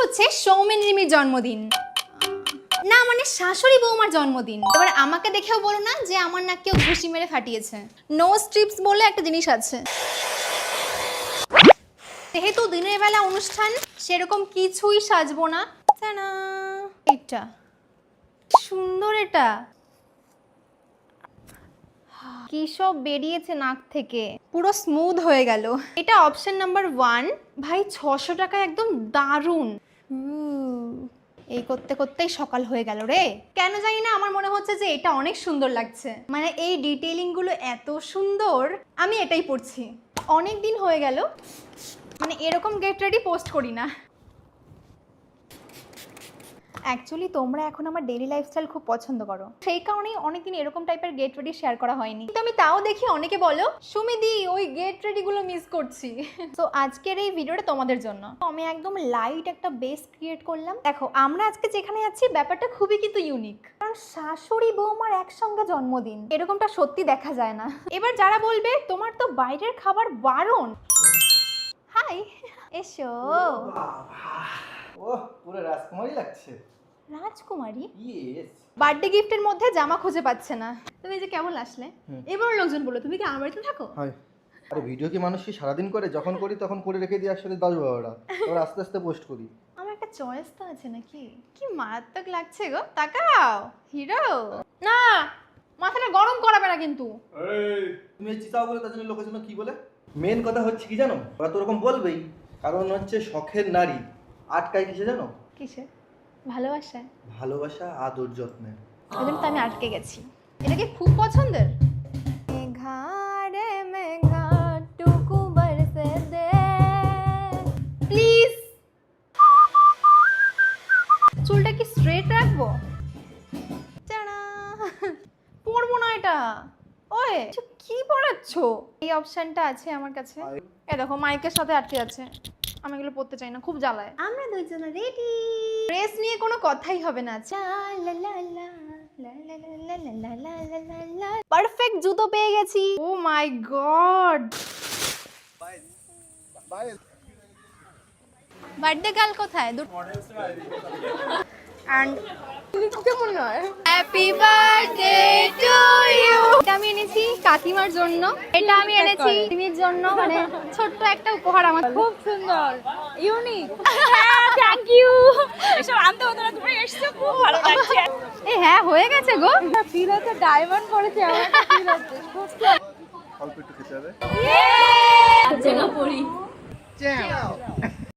হচ্ছে সৌমেন রিমির জন্মদিন, না মানে শাশুড়ি বৌমার জন্মদিন। এবার আমাকে দেখেও বলো না যে আমার নাক কেউ ঘুষি মেরে ফাটিয়েছে। নো স্ট্রিপস বলে একটা জিনিস আছে। যেহেতু দিনের বেলা অনুষ্ঠান, সেরকম কিছুই সাজবো না। না এটা সুন্দর, এটা কি সব বেরিয়েছে নাক থেকে, পুরো স্মুথ হয়ে গেল। এটা অপশন নাম্বার 1। ভাই 600 টাকা, একদম দারুণ। এই করতে করতেই সকাল হয়ে গেল রে। কেন জানি না আমার মনে হচ্ছে যে এটা অনেক সুন্দর লাগছে, মানে এই ডিটেইলিং গুলো এত সুন্দর। আমি এটাই পরছি। অনেক দিন হয়ে গেল মানে এরকম গেট রেডি পোস্ট করি না। অ্যাকচুয়ালি তোমরা এখন আমার ডেইলি লাইফস্টাইল খুব পছন্দ করো, সেই কারণেই অনেকদিন এরকম টাইপের গেট রেডি শেয়ার করা হয়নি। কিন্তু আমি তাও দেখি অনেকে বলো সুমিদি ওই গেট রেডি গুলো মিস করছি। তো আজকের এই ভিডিওটা তোমাদের জন্য। আমি একদম লাইট একটা বেস ক্রিয়েট করলাম। দেখো আমরা আজকে যেখানে যাচ্ছি ব্যাপারটা খুবই কিন্তু ইউনিক, কারণ শাশুড়ি বৌমার একসঙ্গে জন্মদিন, এরকমটা সত্যি দেখা যায় না। এবার যারা বলবে তোমার তো বাইরের খাবার বারণ, হাই এসো। ওহ পুরো রাজকুমারী লাগছে। রাজকুমারী? ইয়েস। বার্থডে গিফটের মধ্যে জামা খুঁজে পাচ্ছে না। তুমি যে কেমন আসলে? এবার লোকজন বলো তুমি কি আমার বাড়িতে থাকো? হাই। আরে ভিডিও কি মানুষ কি সারাদিন করে? যখন করি তখন করে রেখে দিই আসলে 10-12টা, তারপর আস্তে আস্তে পোস্ট করি। আমার একটা চয়েস তো আছে নাকি? কি মারাত্মক লাগছে গো, তাকাও হিরো। না মাথাটা গরম করাবে না কিন্তু। এই তুমি এই চিতাও বলে তার জন্য লোকের জন্য কি বলে? মেন কথা হচ্ছে কি জানো, ওরা তো ওরকম বলবেই, কারণ হচ্ছে শখের নারী আটকায় কিসে জানো? কিসে? ভালোবাসা। ভালোবাসা, আদর, যত্নে। ওই জন্য তো আমি আটকে গেছি। এটা কি খুব পছন্দের? মেঘারে মেঘা টুকু বরসে দে প্লিজ। চুলটা কি স্ট্রেট রাখবো? টানা, পরবো না এটা। ওই কি পড়াচ্ছ? এই অপশনটা আছে আমার কাছে। এই দেখো মাইকের সাথে আটকে আছে, আমি এগুলো পড়তে চাই না, খুব জ্বালায়। আমরা দুইজন রেডি, ড্রেস নিয়ে কোনো কথাই হবে না। পারফেক্ট জুতো পেয়ে গেছি। Oh my god, birthday girl কোথায়? এন্ড কেমন নয়? Happy birthday to you. এটা আমি এনেছি কাকিমার জন্য, এটা আমি এনেছি তিমির জন্য, মানে ছোট্ট একটা উপহার আমার। খুব সুন্দর, ইউনিক। Thank you. এসব আনতে হতো না, তুমি এসেছো, খুব ভালো লাগছে। এই হ্যাঁ হয়ে গেছে গো। ফিল হচ্ছে ডায়মন্ড পড়েছে, আমার ফিল হচ্ছে খুব অল্প একটু খেতে হবে। যেন পড়ি।